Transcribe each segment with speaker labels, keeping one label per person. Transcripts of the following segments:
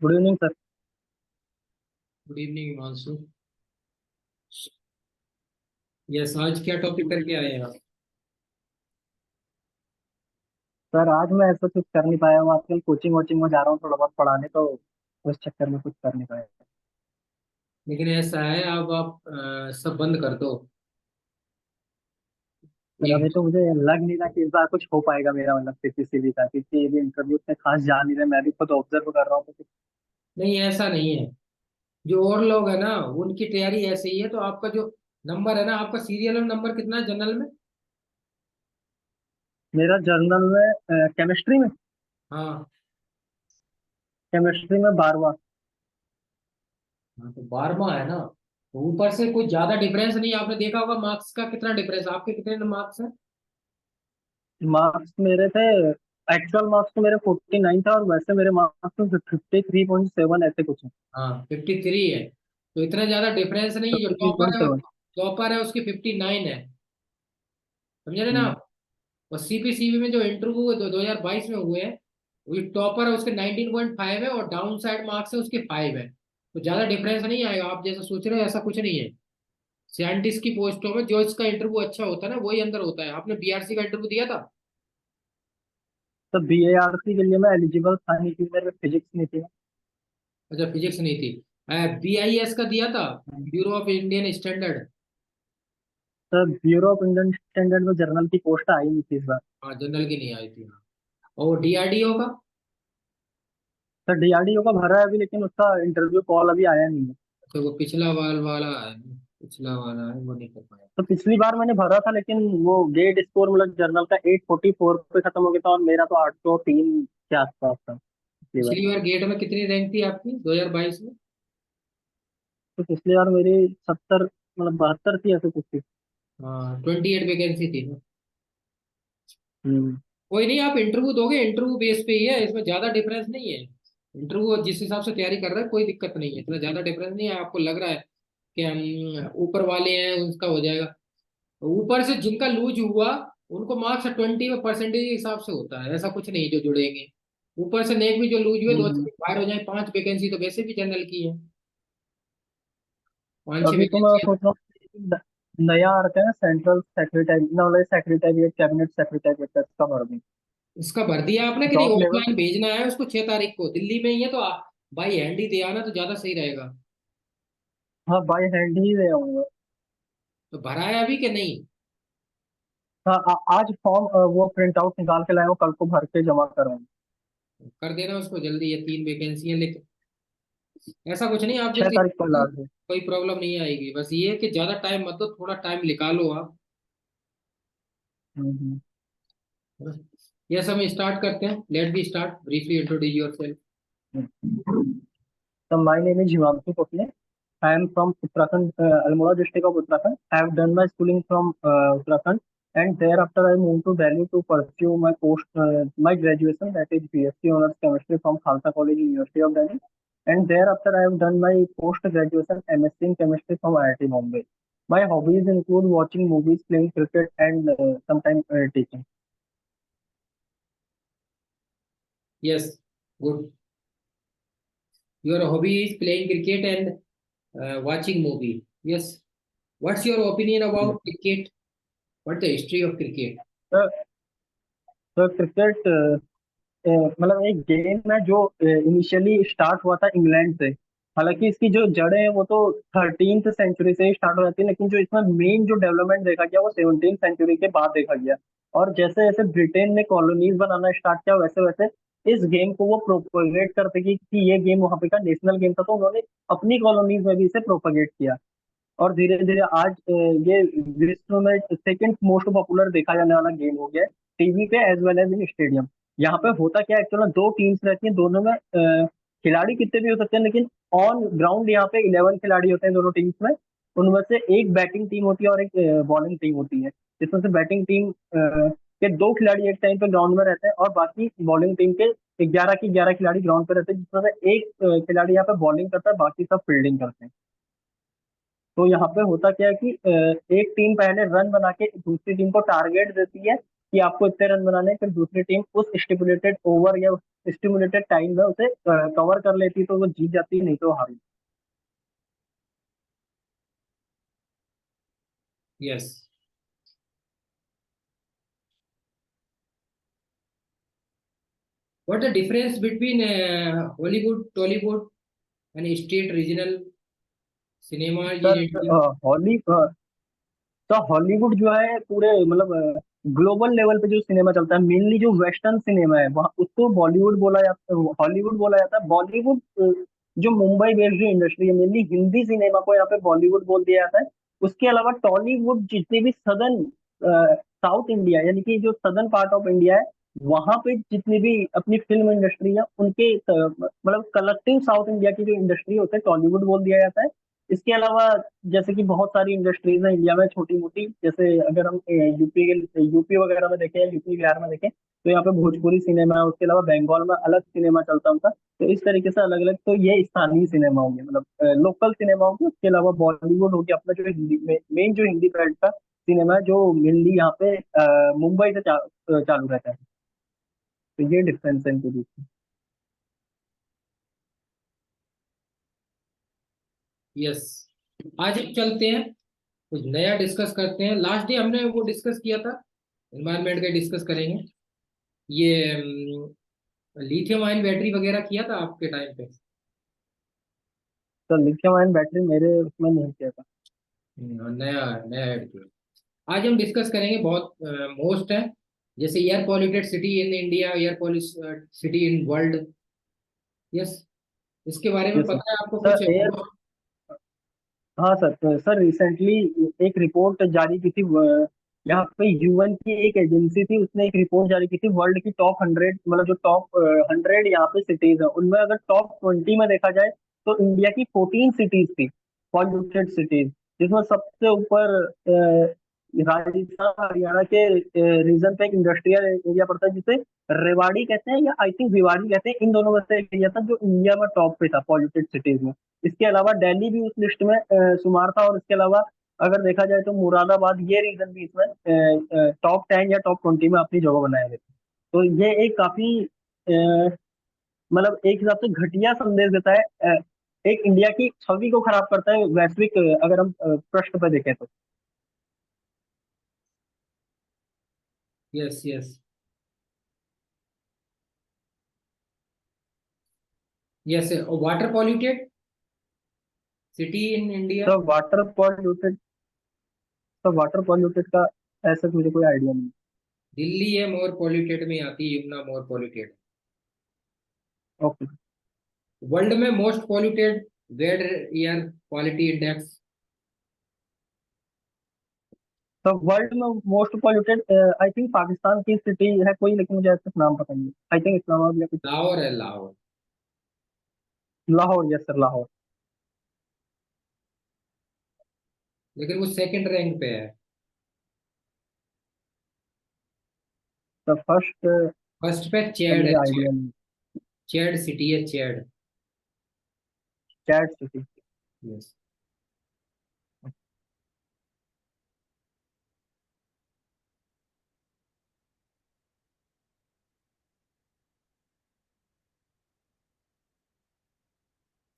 Speaker 1: Good evening sir.
Speaker 2: Good evening Himanshu. Yes, आज क्या topic करके आए हैं आप?
Speaker 1: सर आज मैं ऐसा कुछ कर नहीं पाया हूँ, आजकल कोचिंग वोचिंग में जा रहा हूँ थोड़ा बहुत पढ़ाने, तो उस चक्कर में कुछ कर नहीं पाया।
Speaker 2: लेकिन ऐसा है, अब आप सब बंद कर दो।
Speaker 1: सर
Speaker 2: एक
Speaker 1: अभी तो मुझे लग नहीं रहा कि इस बार कुछ हो पाएगा मेरा, मतलब सीपीसीबी का, क्योंकि ये भी इंटरव्यू में खास जा नहीं रहे, मैं भी खुद ऑब्जर्व कर रहा हूँ तो
Speaker 2: नहीं, ऐसा नहीं है। जो और लोग है ना, उनकी तैयारी ऐसे ही है। तो आपका जो नंबर है ना, आपका सीरियल नंबर कितना है जनरल में?
Speaker 1: मेरा जर्नल में केमिस्ट्री में
Speaker 2: हाँ।
Speaker 1: 12वां।
Speaker 2: हाँ, तो 12वां है ना। तो ऊपर से कोई ज्यादा डिफरेंस नहीं है। आपने देखा होगा मार्क्स का कितना डिफरेंस, आपके कितने मार्क्स है?
Speaker 1: मार्क्स मेरे थे, एक्चुअल मार्क्स तो मेरे 49 था, और वैसे मेरे मार्क्स तो 53.7 ऐसे कुछ है।
Speaker 2: हाँ, 53 है। तो इतना ज्यादा डिफरेंस नहीं है। जो
Speaker 1: फिफ्टी थ्री
Speaker 2: टॉपर
Speaker 1: पॉइंट
Speaker 2: है,
Speaker 1: सेवन
Speaker 2: टॉपर है उसकी 59 है। समझे ना? और सीपीसीबी में जो इंटरव्यू 2022 में हुए हैं, वो टॉपर है उसके 19.5 है और डाउन साइड मार्क्स है उसके 5 है। तो ज्यादा डिफरेंस नहीं आएगा, आप जैसा सोच रहे हो ऐसा कुछ नहीं है। साइंटिस्ट की पोस्टों में जो इसका इंटरव्यू अच्छा होता है ना, वही अंदर होता है। आपने बीआरसी का इंटरव्यू दिया था?
Speaker 1: तो BARC के लिए मैं एलिजिबल था नहीं, क्योंकि मेरे फिजिक्स नहीं थी।
Speaker 2: अच्छा, फिजिक्स नहीं थी। बीआईएस का दिया था, bureau of Indian standard.
Speaker 1: Sir bureau of Indian standard में जर्नल की पोस्ट आई नहीं थी इस बार।
Speaker 2: हाँ, जनरल की नहीं आई थी। हाँ। और डीआरडीओ का?
Speaker 1: सर DRDO का भरा है अभी, लेकिन उसका इंटरव्यू कॉल अभी आया नहीं है।
Speaker 2: तो वो पिछला वाल वाला है ना, पिछला वाला है, वो नहीं कर पाया।
Speaker 1: तो पिछली बार मैंने भरा था, लेकिन वो गेट स्कोर मतलब जर्नल का 844 पे खत्म हो गया था, और मेरा तो 803 के आसपास था पिछली बार।
Speaker 2: पिछली बार गेट में कितनी रैंक थी आपकी 2022 में?
Speaker 1: तो पिछली बार मेरी 70, मतलब 72 थी, ऐसे कुछ थी।
Speaker 2: हाँ, 28 वैकेंसी थी ना।
Speaker 1: हम्म।
Speaker 2: कोई नहीं, आप इंटरव्यू दोगे, इंटरव्यू बेस पे ही है, इसमें ज्यादा डिफरेंस नहीं है। इंटरव्यू जिस हिसाब से तैयारी कर रहे हैं कोई दिक्कत नहीं है, इतना ज्यादा डिफरेंस नहीं है। आपको लग रहा है कि हम ऊपर वाले हैं, उसका हो जाएगा। ऊपर से जिनका लूज हुआ उनको मार्क्स 20 में परसेंटेज के हिसाब से होता है, ऐसा कुछ नहीं जो जुड़ेंगे। ऊपर से नेक भी जो लूज हुए, दो
Speaker 1: हम्म।
Speaker 2: बाहर हो जाए, 5 वैकेंसी तो वैसे भी जनरल की है। 5-6
Speaker 1: अभी तो मैं
Speaker 2: वैकेंसी।
Speaker 1: सोच रहा हूँ नया आ रखा है ना, सेंट्रल सेक्रेटरी, मतलब सेक्रेटेरिएट, कैबिनेट सेक्रेटेरिएट का भर दूँ।
Speaker 2: इसका भर दिया आपने कि नहीं?
Speaker 1: Job level.
Speaker 2: ऑफलाइन भेजना है उसको 6 तारीख को, दिल्ली में ही है तो बाई हैंड ही दे आना तो ज्यादा सही रहेगा।
Speaker 1: हाँ, बाई हैंड ही ले आऊंगा।
Speaker 2: तो भरा है अभी कि नहीं?
Speaker 1: हाँ, आज फॉर्म वो प्रिंट आउट निकाल के लाया हूँ, कल को भर के जमा कराऊंगा।
Speaker 2: कर देना उसको जल्दी, ये 3 वैकेंसी है। लेकिन ऐसा कुछ नहीं, आप जो
Speaker 1: 6 तारीख को लास्ट है।
Speaker 2: कोई प्रॉब्लम नहीं आएगी। बस ये है कि ज्यादा टाइम मत दो, थोड़ा टाइम निकालो आप।
Speaker 1: हम्म।
Speaker 2: यस, हम स्टार्ट करते हैं। Let be start, briefly introduce yourself.
Speaker 1: So my name is Himanshu Kokle. I am from Uttarakhand, Almora district of Uttarakhand. I have done my schooling from Uttarakhand, and thereafter I moved to Delhi to pursue my graduation, that is BSc Honors Chemistry from Khalsa College, University of Delhi. And thereafter I have done my post graduation MSc in Chemistry from IIT Bombay. My hobbies include watching movies, playing cricket, and sometimes teaching.
Speaker 2: Yes, good. Your hobby is playing cricket and watching movie. Yes. What's your opinion
Speaker 1: Yes.
Speaker 2: About cricket? What the history of cricket?
Speaker 1: So, so cricket मतलब एक game है जो initially start हुआ था England से। हालांकि इसकी जो जड़ें हैं वो तो 13th सेंचुरी से ही स्टार्ट हो जाती है, लेकिन जो इसमें मेन जो डेवलपमेंट देखा गया वो 17th सेंचुरी के बाद देखा गया। और जैसे जैसे ब्रिटेन ने कॉलोनीज बनाना स्टार्ट किया, वैसे वैसे इस गेम को वो प्रोपोगेट करते कि ये गेम वहां पे का नेशनल गेम था, तो उन्होंने अपनी कॉलोनीज में भी इसे प्रोपोगेट किया। और धीरे धीरे आज ये विश्व में सेकंड मोस्ट पॉपुलर देखा जाने वाला गेम हो गया है, टीवी पे as well as in stadium. यहाँ पे होता क्या है, एक्चुअली दो टीम्स रहती हैं, दोनों में खिलाड़ी कितने भी हो सकते हैं, लेकिन ऑन ग्राउंड यहाँ पे 11 खिलाड़ी होते हैं दोनों टीम्स में। उनमें से एक बैटिंग टीम होती है और एक बॉलिंग टीम होती है। जिसमें से बैटिंग टीम के दो खिलाड़ी एक टाइम पे ग्राउंड में रहते हैं, और बाकी बॉलिंग टीम के 11 के 11 खिलाड़ी ग्राउंड पे रहते हैं, जिसमें से एक खिलाड़ी यहाँ पे बॉलिंग करता है, बाकी सब फील्डिंग करते हैं। तो यहाँ पे होता क्या है कि एक टीम पहले रन बना के दूसरी टीम को टारगेट देती है, कि आपको इतने रन बनाने हैं, फिर दूसरी टीम उस स्टिपुलेटेड ओवर या स्टिपुलेटेड टाइम में उसे कवर कर लेती तो वो जीत जाती, नहीं तो हार।
Speaker 2: Yes. What the difference between Hollywood, Tollywood and state regional cinema in
Speaker 1: sir
Speaker 2: India?
Speaker 1: हॉली तो हॉलीवुड जो है पूरे मतलब ग्लोबल लेवल पे जो सिनेमा चलता है, मेनली जो वेस्टर्न सिनेमा है वहाँ उसको बॉलीवुड बोला जाता है, हॉलीवुड बोला जाता है। बॉलीवुड जो मुंबई बेस्ड जो इंडस्ट्री है, मेनली हिंदी सिनेमा को यहाँ पे बॉलीवुड बोल दिया जाता है। उसके अलावा टॉलीवुड जितने भी सदर्न साउथ इंडिया यानी कि जो सदर्न पार्ट ऑफ इंडिया है, वहां पे जितनी भी अपनी फिल्म इंडस्ट्री है उनके मतलब कलेक्टिव साउथ इंडिया की जो इंडस्ट्री होते है टॉलीवुड बोल दिया जाता है। इसके अलावा जैसे कि बहुत सारी इंडस्ट्रीज हैं इंडिया में छोटी मोटी, जैसे अगर हम यूपी वगैरह में देखें, यूपी बिहार में देखें, तो यहाँ पे भोजपुरी सिनेमा है। उसके अलावा बंगाल में अलग सिनेमा चलता है उनका। तो इस तरीके से अलग अलग, तो ये स्थानीय सिनेमा हो गया, मतलब लोकल सिनेमा हो गया। उसके अलावा बॉलीवुड हो गया अपना, जो हिंदी मेन जो हिंदी बेल्ट का सिनेमा है, जो मेनली यहाँ पे मुंबई से चालू रहता है। तो ये डिफरेंस है इनके बीच में।
Speaker 2: यस। आज हम चलते हैं, कुछ नया डिस्कस करते हैं। लास्ट डे हमने वो डिस्कस किया था, एनवायरनमेंट का डिस्कस करेंगे। ये लिथियम आयन बैटरी वगैरह किया था आपके टाइम पे?
Speaker 1: तो लिथियम आयन बैटरी मेरे उसमें नहीं किया था।
Speaker 2: नया नया ऐड किया। आज हम डिस्कस करेंगे, बहुत मोस्ट है, जैसे air polluted city in India, air polluted city in world. Yes. इसके बारे में
Speaker 1: यस सर।
Speaker 2: पता है आपको कुछ?
Speaker 1: सर हाँ सर, तो सर रिसेंटली एक रिपोर्ट जारी की थी यहाँ पे यूएन की एक एजेंसी थी, उसने एक रिपोर्ट जारी की थी वर्ल्ड की टॉप 100, मतलब जो टॉप 100 यहाँ पे सिटीज है, उनमें अगर टॉप 20 में देखा जाए तो इंडिया की 14 सिटीज थी पॉल्यूटेड सिटीज, जिसमें सबसे ऊपर राजस्थान हरियाणा के रीजन पे एक इंडस्ट्रियल एरिया पड़ता है जिसे रेवाड़ी कहते हैं या आई थिंक भिवाड़ी कहते हैं। इन दोनों में से एक एरिया था जो इंडिया में टॉप पे था पॉल्यूटेड सिटीज में। इसके अलावा दिल्ली भी उस लिस्ट में शुमार था, और इसके अलावा अगर देखा जाए तो मुरादाबाद, ये रीजन भी इसमें टॉप 10 या टॉप 20 में अपनी जगह बनाए हुए थे। तो ये एक काफी मतलब एक हिसाब से घटिया संदेश देता है, एक इंडिया की छवि को खराब करता है वैश्विक, अगर हम पृष्ठ पे देखें तो।
Speaker 2: Yes yes yes. Water polluted city in India?
Speaker 1: तो वाटर पॉल्यूटेड का ऐसा मुझे कोई आइडिया नहीं।
Speaker 2: दिल्ली है मोर पॉल्यूटेड में आती है, यमुना मोर पॉल्यूटेड।
Speaker 1: ओके।
Speaker 2: वर्ल्ड में मोस्ट पॉल्यूटेड वेड एयर क्वालिटी इंडेक्स?
Speaker 1: तो वर्ल्ड में most polluted I think Pakistan की सिटी है कोई, लेकिन मुझे ऐसा नाम पता नहीं। आई थिंक इस्लामाबाद या कुछ।
Speaker 2: लाहौर है, लाहौर।
Speaker 1: Lahore, yes sir, Lahore.
Speaker 2: लेकिन वो सेकंड रैंक पे है।
Speaker 1: तो फर्स्ट
Speaker 2: फर्स्ट पे
Speaker 1: का
Speaker 2: चेड है,
Speaker 1: मुझे
Speaker 2: चेड।
Speaker 1: आइडिया नहीं।
Speaker 2: चेड सिटी है, चेड।
Speaker 1: चैट सिटी।
Speaker 2: यस।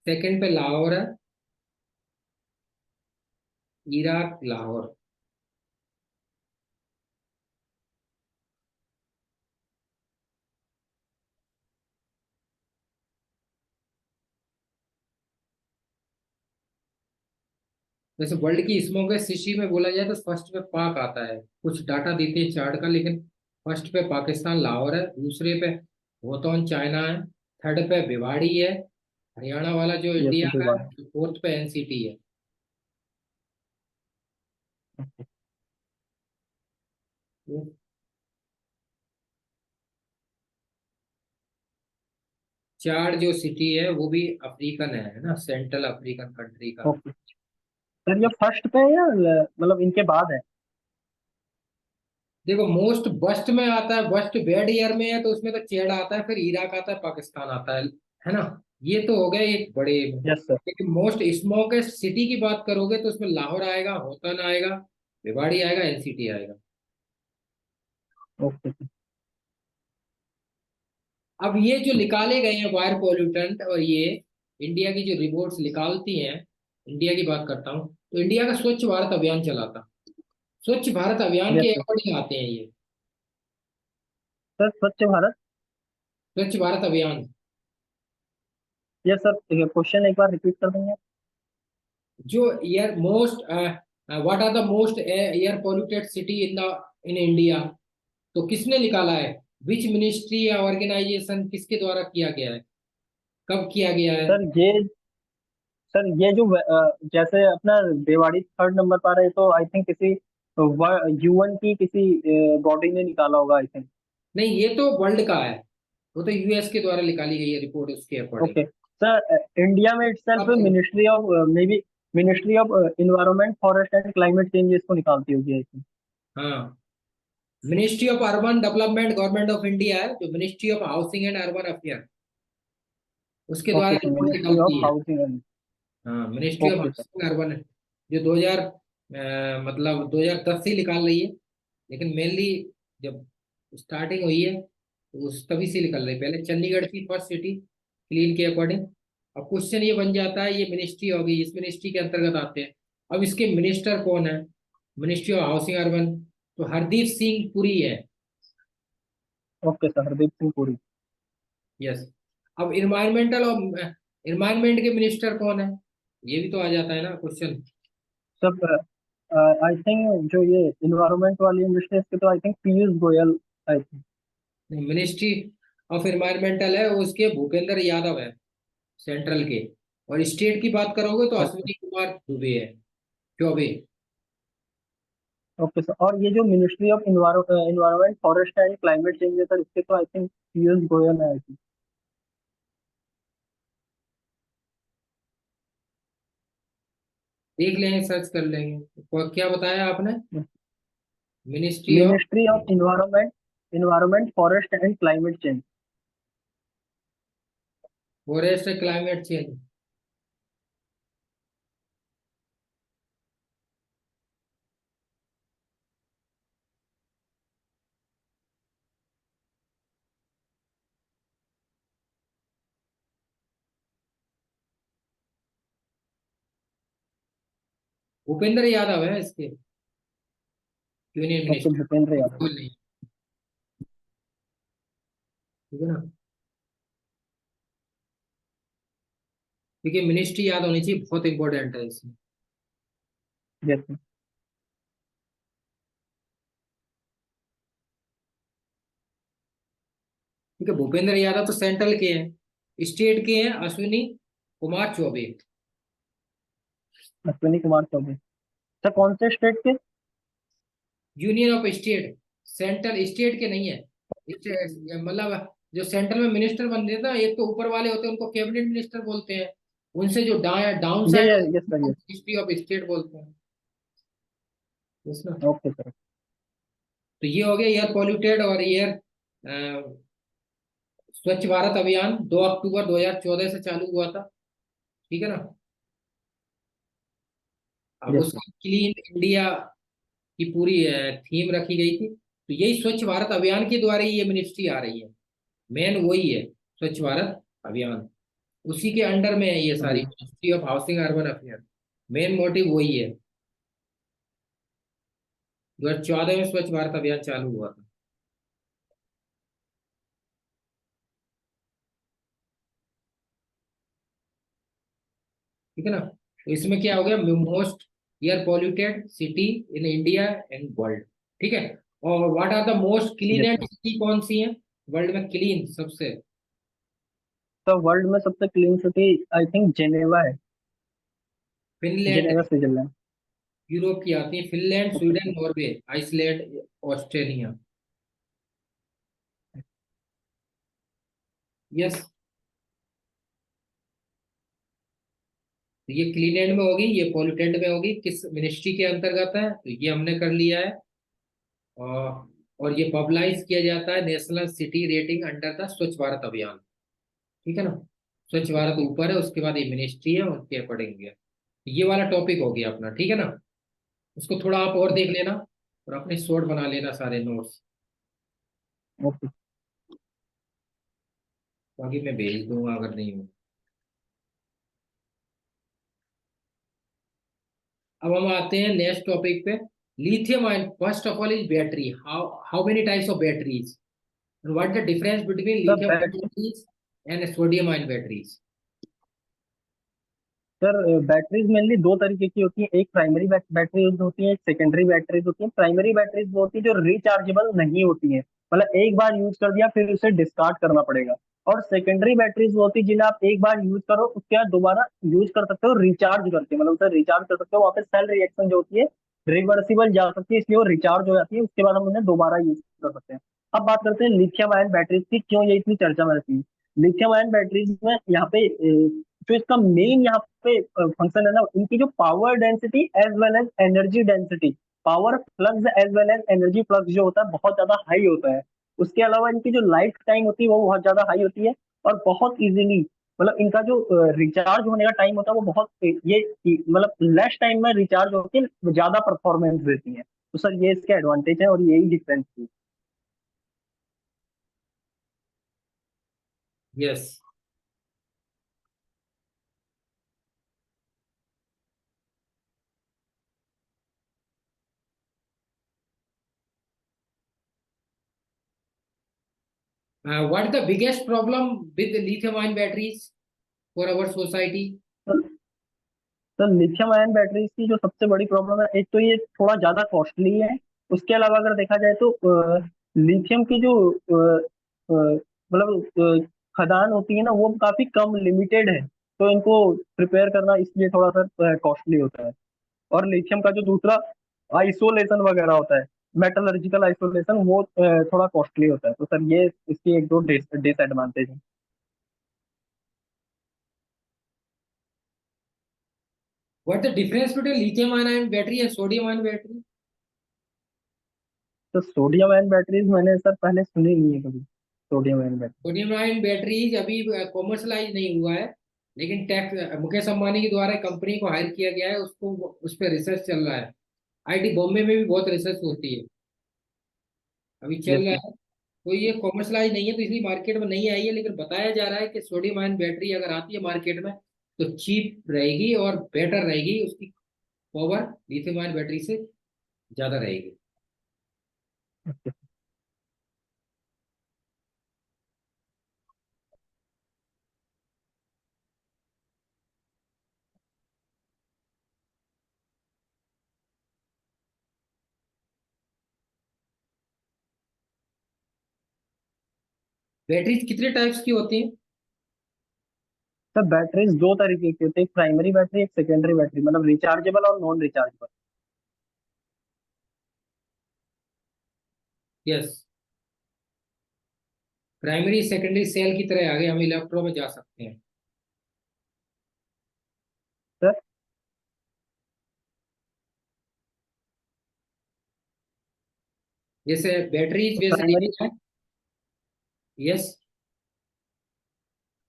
Speaker 2: सेकंड पे लाहौर है, इराक, लाहौर। वैसे वर्ल्ड की स्मोकेस्ट सिटी में बोला जाए तो फर्स्ट पे पाक आता है, कुछ डाटा देते हैं चार्ट का, लेकिन फर्स्ट पे पाकिस्तान लाहौर है, दूसरे पे होतौन चाइना है, थर्ड पे भिवाड़ी है हरियाणा वाला जो
Speaker 1: यस
Speaker 2: इंडिया का
Speaker 1: भिवाड़ी।
Speaker 2: है, फोर्थ पे एनसीटी है। चार जो सिटी है वो भी अफ्रीकन है ना, सेंट्रल अफ्रीकन कंट्री का।
Speaker 1: ओके सर, ये फर्स्ट पे है या मतलब इनके बाद है?
Speaker 2: देखो मोस्ट बस्ट में आता है, बस्ट बेड ईयर में है तो उसमें तो चेड आता है, फिर इराक आता है, पाकिस्तान आता है ना। ये तो हो गए एक बड़े में।
Speaker 1: Yes sir.
Speaker 2: लेकिन मोस्ट स्मोकेस्ट सिटी की बात करोगे तो उसमें लाहौर आएगा, होतन आएगा, भिवाड़ी आएगा, एनसीटी आएगा।
Speaker 1: Okay sir.
Speaker 2: अब ये जो निकाले गए हैं वायर पॉल्यूटेंट, और ये इंडिया की जो रिपोर्ट्स निकालती हैं, इंडिया की बात करता हूँ, तो इंडिया का स्वच्छ भारत अभियान चला था। स्वच्छ भारत अभियान
Speaker 1: यस
Speaker 2: के
Speaker 1: सर।
Speaker 2: अकॉर्डिंग आते हैं ये।
Speaker 1: सर स्वच्छ भारत।
Speaker 2: स्वच्छ भारत अभियान,
Speaker 1: यस सर, क्वेश्चन एक बार रिपीट कर देंगे?
Speaker 2: जो air most, what are the most air polluted city in India, तो किसने निकाला है? विच मिनिस्ट्री या ऑर्गेनाइजेशन, किसके द्वारा किया गया है, कब किया गया है?
Speaker 1: सर ये सर ये जो जैसे अपना रेवाड़ी थर्ड नंबर पर है, तो आई थिंक किसी यूएन की किसी बॉडी ने निकाला होगा आई थिंक।
Speaker 2: नहीं, ये तो वर्ल्ड का है, वो तो यूएस के द्वारा निकाली गई है रिपोर्ट उसके अकॉर्डिंग।
Speaker 1: ओके सर, इंडिया में इटसेल्फ
Speaker 2: अब
Speaker 1: ministry of may be ministry of environment forest and climate change इसको निकालती होगी आई थिंक।
Speaker 2: हाँ, ministry of urban development government of India है, जो ministry of housing and urban affair उसके द्वारा
Speaker 1: okay sir,
Speaker 2: report
Speaker 1: ministry of
Speaker 2: निकालती है।
Speaker 1: Housing and.
Speaker 2: हाँ, ministry of
Speaker 1: okay sir.
Speaker 2: Housing urban, जो 2000 मतलब 2010 से ही निकाल रही है, लेकिन मेनली जब स्टार्टिंग हुई है तो उस तभी से निकल रही है। पहले चंडीगढ़ थी फर्स्ट सिटी क्लीन के अकॉर्डिंग। अब क्वेश्चन ये बन जाता है, ये मिनिस्ट्री होगी, इस मिनिस्ट्री के अंतर्गत आते हैं। अब इसके मिनिस्टर कौन है? मिनिस्ट्री ऑफ हाउसिंग अर्बन, तो हरदीप सिंह पुरी है।
Speaker 1: Okay sir, Hardeep Singh Puri.
Speaker 2: Yes. अब इन्वायरमेंटल और इन्वायरमेंट के मिनिस्टर कौन है, ये भी तो आ जाता है ना क्वेश्चन।
Speaker 1: सब आई थिंक जो ये इन्वायरमेंट वाली इंडस्ट्री के, तो I think Piyush Goyal I think.
Speaker 2: Ministry of environmental है उसके भूपेंद्र यादव है, सेंट्रल के। और स्टेट की बात करोगे तो
Speaker 1: ओके।
Speaker 2: अश्विनी कुमार दुबे है, चौबे।
Speaker 1: ओके सर, और ये जो ministry of environment forest and climate change है सर, इसके तो आई थिंक पीयूष गोयल है आई थिंक।
Speaker 2: देख लेंगे, सर्च कर लेंगे। क्या बताया आपने? Ministry of
Speaker 1: ministry of environment forest and climate change.
Speaker 2: Forest climate change. Bhupendra Yadav है इसके union
Speaker 1: okay,
Speaker 2: minister.
Speaker 1: Bhupendra Yadav.
Speaker 2: बिल्कुल नहीं, ठीक है ना, क्योंकि मिनिस्ट्री याद होनी चाहिए, बहुत इंपॉर्टेंट है इसमें।
Speaker 1: यस।
Speaker 2: ठीक है, भूपेंद्र यादव तो सेंट्रल के हैं। स्टेट के हैं अश्विनी कुमार चौबे।
Speaker 1: अश्विनी कुमार चौबे। सर कौन से स्टेट के?
Speaker 2: Union of state, central state के नहीं है। मतलब जो सेंट्रल में मिनिस्टर बनते हैं ना, एक तो ऊपर वाले होते हैं उनको कैबिनेट मिनिस्टर बोलते हैं, उनसे जो डाउन
Speaker 1: ये
Speaker 2: side
Speaker 1: yes sir, yes.
Speaker 2: Ministry of state बोलते हैं। यस ना।
Speaker 1: Okay sir.
Speaker 2: तो ये हो गया एयर पॉल्यूटेड और एयर स्वच्छ भारत अभियान 2 अक्टूबर 2014 से चालू हुआ था। ठीक है ना। अब
Speaker 1: यस सर।
Speaker 2: उसका क्लीन इंडिया की पूरी थीम रखी गई थी। तो यही स्वच्छ भारत अभियान के द्वारा ही ये मिनिस्ट्री आ रही है, मेन वही है स्वच्छ भारत अभियान। उसी के अंडर में है ये सारी
Speaker 1: जी।
Speaker 2: Ministry of housing urban affair. Main motive वही है। 2014 में स्वच्छ भारत अभियान चालू हुआ था। ठीक है ना। तो इसमें क्या हो गया, most air polluted city in India and world. ठीक है। और what are the most
Speaker 1: yes
Speaker 2: cleanest
Speaker 1: sir.
Speaker 2: City कौन सी है वर्ल्ड में, क्लीन सबसे?
Speaker 1: तो वर्ल्ड में सबसे clean city I think Geneva है।
Speaker 2: फिनलैंड
Speaker 1: जेनेवा
Speaker 2: है,
Speaker 1: स्विट्जरलैंड।
Speaker 2: यूरोप की आती है। Finland,
Speaker 1: okay
Speaker 2: Sweden,
Speaker 1: sir.
Speaker 2: Norway, Iceland, Australia. Yes. तो ये क्लीनलैंड में होगी, ये पॉल्यूटेंट में होगी, किस मिनिस्ट्री के अंतर्गत है, तो ये हमने कर लिया है। और ये पब्लाइज किया जाता है national city rating under the स्वच्छ भारत अभियान। ठीक है ना। स्वच्छ भारत ऊपर है, उसके बाद ये मिनिस्ट्री है, उनके अकॉर्डिंग है। ये वाला टॉपिक हो गया अपना, ठीक है ना। उसको थोड़ा आप और देख लेना और अपने शॉर्ट बना लेना सारे नोट्स।
Speaker 1: ओके।
Speaker 2: बाकी मैं भेज दूंगा अगर नहीं हो। अब हम आते हैं नेक्स्ट टॉपिक पे। Lithium ion, first of all is battery, how how many types of batteries, what the difference between
Speaker 1: sir
Speaker 2: lithium ion
Speaker 1: battery
Speaker 2: batteries and sodium ion batteries.
Speaker 1: Sir batteries mainly दो तरीके की होती है, एक primary battery होती है, एक secondary batteries होती है। प्राइमरी बैटरीज वो होती है जो रिचार्जेबल नहीं होती है, मतलब एक बार यूज कर दिया फिर उसे डिस्कार्ड करना पड़ेगा। और सेकेंडरी बैटरीज वो होती है जिन्हें आप एक बार यूज करो उसके बाद दोबारा यूज कर सकते हो रिचार्ज करके, मतलब उसे रिचार्ज कर सकते हो, वहाँ पे सेल रिएक्शन जो होती है रिवर्सिबल जा सकती है, इसलिए वो रिचार्ज हो जाती है, उसके बाद हम उन्हें दोबारा यूज कर सकते हैं। अब बात करते हैं लिथियम आयन बैटरीज की, क्यों ये इतनी चर्चा में रहती है। लिथियम आयन बैटरीज में यहाँ पे जो इसका मेन यहाँ पे फंक्शन है ना, इनकी जो power density as well as energy density, power flux as well as energy flux जो होता है बहुत ज्यादा हाई होता है। उसके अलावा इनकी जो लाइफ टाइम होती है वो बहुत ज्यादा हाई होती है, और बहुत इजीली, मतलब इनका जो रिचार्ज होने का टाइम होता है वो बहुत ये मतलब लेस टाइम में रिचार्ज होकर ज्यादा परफॉर्मेंस देती है। तो सर ये इसके एडवांटेज है और यही डिफरेंस है।
Speaker 2: Yes. What the biggest problem with lithium ion batteries for our society.
Speaker 1: तो लिथियम आयन बैटरीज की जो सबसे बड़ी प्रॉब्लम है, एक तो ये थोड़ा ज्यादा कॉस्टली है। उसके अलावा अगर देखा जाए तो लिथियम की जो मतलब खदान होती है ना वो काफी कम लिमिटेड है, तो इनको प्रिपेयर करना इसलिए थोड़ा सा कॉस्टली होता है। और लिथियम का जो दूसरा आइसोलेशन वगैरह होता है, मेटलर्जिकल आइसोलेशन, वो थोड़ा कॉस्टली होता है। तो सर ये इसकी एक दो डिसएडवांटेज है।
Speaker 2: What the difference between lithium ion battery and sodium ion battery.
Speaker 1: तो सोडियम आयन बैटरीज मैंने सर पहले सुनी नहीं है कभी, sodium ion battery.
Speaker 2: Sodium ion batteries अभी कॉमर्शलाइज नहीं हुआ है, लेकिन टेक मुकेश अंबानी के द्वारा कंपनी को हायर किया गया है, उसको उस पर रिसर्च चल रहा है। आईटी बॉम्बे में भी बहुत रिसर्च होती है, अभी चल
Speaker 1: यस
Speaker 2: रहा
Speaker 1: सर।
Speaker 2: है। तो ये कॉमर्शलाइज नहीं है तो इसलिए मार्केट में नहीं आई है, लेकिन बताया जा रहा है कि सोडियम आयन बैटरी अगर आती है मार्केट में तो चीप रहेगी और बेटर रहेगी, उसकी पावर लिथियम आयन बैटरी से ज्यादा रहेगी। बैटरीज कितने टाइप्स की होती हैं।
Speaker 1: सर बैटरीज दो तरीके की होती है, एक प्राइमरी बैटरी एक सेकेंडरी बैटरी, मतलब रिचार्जेबल और non rechargeable.
Speaker 2: Yes. Primary secondary cell की तरह आगे हम इलेक्ट्रो में जा सकते हैं।
Speaker 1: सर
Speaker 2: जैसे बैटरीज वैसे
Speaker 1: प्राइमरी,
Speaker 2: देखा है। यस।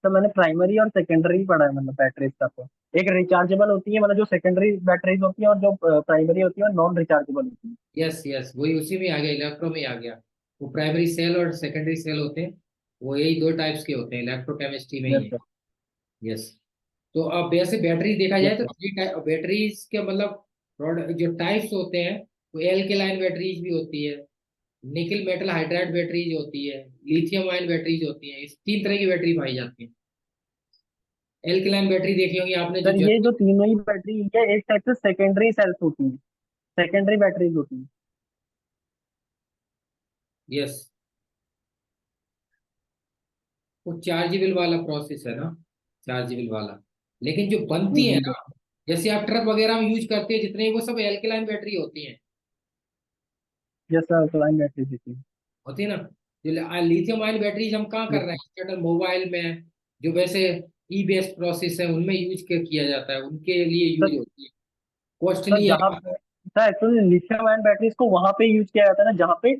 Speaker 1: तो मैंने प्राइमरी और सेकेंडरी पढ़ा है, मतलब बैटरीज का तो एक रिचार्जेबल होती है, मतलब जो सेकेंडरी बैटरीज होती है, और जो प्राइमरी होती है नॉन रिचार्जेबल होती है।
Speaker 2: यस यस, वही उसी में आ गया, इलेक्ट्रो में आ गया। वो प्राइमरी सेल और सेकेंडरी सेल होते हैं, वो यही दो टाइप्स के होते हैं, इलेक्ट्रोकेमिस्ट्री में ही
Speaker 1: यस
Speaker 2: है।
Speaker 1: सर।
Speaker 2: यस। तो अब वैसे बैटरी देखा
Speaker 1: यस
Speaker 2: जाए तो
Speaker 1: सर।
Speaker 2: थ्री टाइप बैटरीज के मतलब प्रोडक्ट जो टाइप्स होते हैं, वो एल्केलाइन बैटरीज भी होती है, निकल मेटल हाइड्राइड बैटरीज होती है, लिथियम आयन बैटरीज होती है। इस तीन तरह की बैटरी पाई जाती है। एल्केलाइन बैटरी देखी होगी आपने जो
Speaker 1: सर ये जो तीनों ही बैटरी है एक टाइप से सेकेंडरी सेल्स होती है, सेकेंडरी बैटरीज होती है।
Speaker 2: यस, वो चार्जेबल वाला प्रोसेस है ना, चार्जेबल वाला। लेकिन जो बनती है
Speaker 1: जी
Speaker 2: ना,
Speaker 1: सर।
Speaker 2: जैसे आप ट्रक वगैरह में यूज करते हैं जितने, वो सब एल्केलाइन बैटरी होती है।
Speaker 1: यस सर, अल्कलाइन बैटरीज होती है।
Speaker 2: होती है ना। जो लिथियम आयन बैटरीज हम कहाँ कर
Speaker 1: यस
Speaker 2: रहे
Speaker 1: सर।
Speaker 2: हैं, जनरल मोबाइल में, जो वैसे ई बेस्ड प्रोसेस है उनमें यूज किया जाता है, उनके लिए
Speaker 1: सर
Speaker 2: यूज होती है।
Speaker 1: सर
Speaker 2: कॉस्टली है।
Speaker 1: जहाँ पे, sir actually lithium ion batteries को वहां पे यूज किया जाता है ना जहाँ पे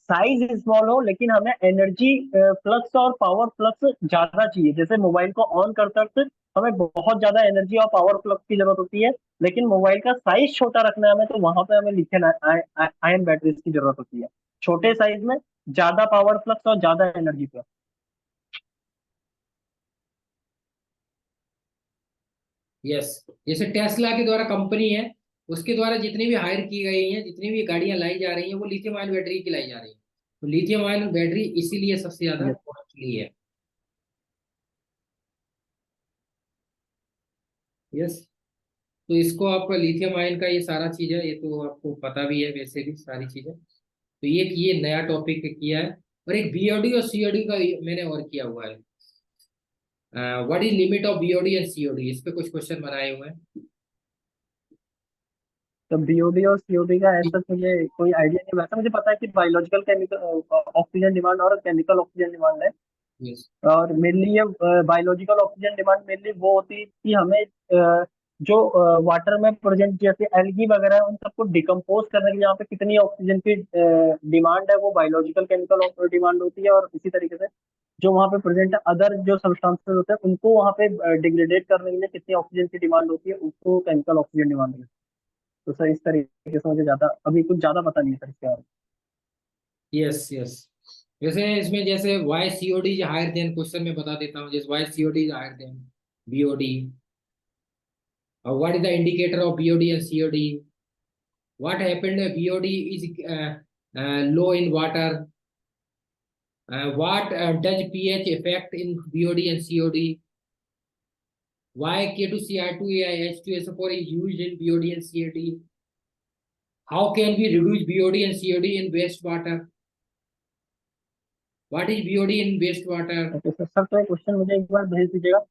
Speaker 1: साइज स्मॉल हो लेकिन हमें एनर्जी फ्लक्स और पावर फ्लक्स ज्यादा चाहिए। जैसे मोबाइल को ऑन करते वक्त हमें बहुत ज्यादा एनर्जी और पावर फ्लक्स की जरूरत होती है, लेकिन मोबाइल का साइज छोटा रखना है हमें, तो वहां पे हमें लिथियम आयन बैटरीज की जरूरत होती है छोटे साइज में। ज्यादा पावर फ्लक्स और ज्यादा एनर्जी पे।
Speaker 2: यस, जैसे टेस्ला के द्वारा कंपनी है, उसके द्वारा जितनी भी हायर की गई हैं, जितनी भी गाड़ियां लाई जा रही हैं, वो लिथियम आयन बैटरी की लाई जा रही हैं। तो लिथियम आयन बैटरी इसीलिए सबसे ज्यादा
Speaker 1: यस।
Speaker 2: कॉस्टली है। यस, तो इसको आपका लिथियम आयन का ये सारा चीज है, ये तो आपको पता भी है वैसे भी सारी चीजें। तो ये नया टॉपिक किया है। और एक बीओडी और सीओडी का मैंने और किया हुआ है। What is limit of BOD and COD, इस पे कुछ क्वेश्चन बनाए हुए हैं।
Speaker 1: तो बीओडी और सीओडी का ऐसा मुझे कोई आइडिया नहीं, वैसे मुझे पता है कि बायोलॉजिकल केमिकल ऑक्सीजन डिमांड और केमिकल ऑक्सीजन डिमांड है।
Speaker 2: यस।
Speaker 1: और मेनली ये बायोलॉजिकल ऑक्सीजन डिमांड मेनली वो होती है कि हमें जो वाटर में प्रेजेंट जैसे एल्गी वगैरह है, उन सबको डिकम्पोज करने के लिए यहाँ पे कितनी ऑक्सीजन की डिमांड है, वो बायोलॉजिकल केमिकल डिमांड होती है। और इसी तरीके से जो वहाँ पे प्रेजेंट है अदर जो सब्सटेंसेस होते हैं, उनको वहाँ पे डिग्रेडेट करने के लिए कितनी ऑक्सीजन की डिमांड होती है, उसको केमिकल ऑक्सीजन डिमांड होती है। तो सर इस तरीके से मुझे ज्यादा अभी कुछ ज्यादा पता नहीं है सर इसके बारे
Speaker 2: यस। यस, वैसे इसमें जैसे why COD is higher than, question में बता देता हूँ, जैसे why COD is higher than BOD, और what is the indicator of BOD and COD, what happened BOD is low in water, what does pH affect in BOD and COD, why K2CR2AI H2SO4 is used in BOD and COD, how can we reduce BOD and COD in wastewater, what is BOD in wastewater.
Speaker 1: में। तो sir तो question मुझे एक बार भेज दीजिएगा।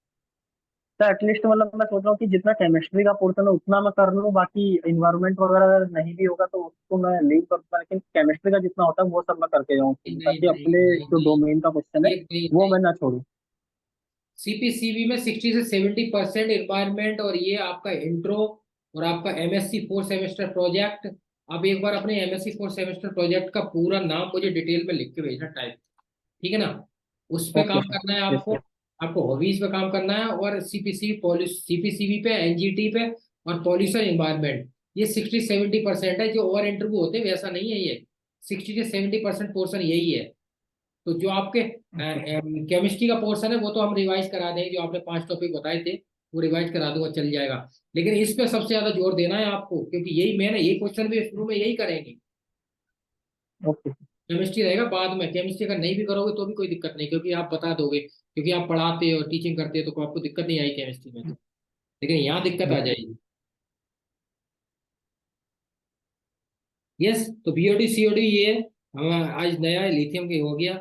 Speaker 1: तो at least मतलब मैं सोच रहा हूँ कि जितना केमिस्ट्री का पोर्शन है उतना मैं कर लूँ, बाकी इन्वायरमेंट वगैरह अगर नहीं भी होगा तो उसको मैं लीव कर दूंगा, लेकिन केमिस्ट्री का जितना होता है वो सब मैं करके जाऊँ,
Speaker 2: नहीं
Speaker 1: ताकि
Speaker 2: नहीं
Speaker 1: अपने
Speaker 2: नहीं
Speaker 1: जो
Speaker 2: नहीं,
Speaker 1: डोमेन का क्वेश्चन है
Speaker 2: ये नहीं
Speaker 1: वो
Speaker 2: नहीं,
Speaker 1: मैं ना छोड़ूं।
Speaker 2: सीपीसीबी में 60 से 70% इन्वायरमेंट, और ये आपका इंट्रो और आपका एमएससी 4 सेमेस्टर प्रोजेक्ट। अब एक बार अपने एमएससी 4 सेमेस्टर प्रोजेक्ट का पूरा नाम मुझे डिटेल में लिख के भेजना टाइप, ठीक है ना। उस पे
Speaker 1: ओके
Speaker 2: काम
Speaker 1: सर।
Speaker 2: करना है
Speaker 1: यस
Speaker 2: आपको,
Speaker 1: सर।
Speaker 2: आपको हॉबीज पे काम करना है, और सीपीसीबी पे, एनजीटी पे, और पॉल्यूशन इन्वायरमेंट। ये 60-70% है, जो और इंटरव्यू होते हैं वैसा नहीं है ये। 60 से 70% पोर्शन यही है। तो जो आपके
Speaker 1: ओके सर।
Speaker 2: केमिस्ट्री का पोर्शन है वो तो हम रिवाइज करा देंगे, जो आपने 5 टॉपिक बताए थे वो रिवाइज करा दूंगा, चल जाएगा। लेकिन इस पे सबसे ज्यादा जोर देना है आपको, क्योंकि यही मैंने यही क्वेश्चन भी शुरू में यही करेंगे।
Speaker 1: Okay sir.
Speaker 2: केमिस्ट्री रहेगा बाद में, केमिस्ट्री अगर नहीं भी करोगे तो भी कोई दिक्कत नहीं, क्योंकि आप बता दोगे, क्योंकि आप पढ़ाते हो टीचिंग करते हो, तो आपको दिक्कत नहीं आई केमिस्ट्री में तो। लेकिन यहाँ दिक्कत आ
Speaker 1: यस सर।
Speaker 2: जाएगी। यस, तो बीओडी सीओडी ये हम आज नया लिथियम के हो गया।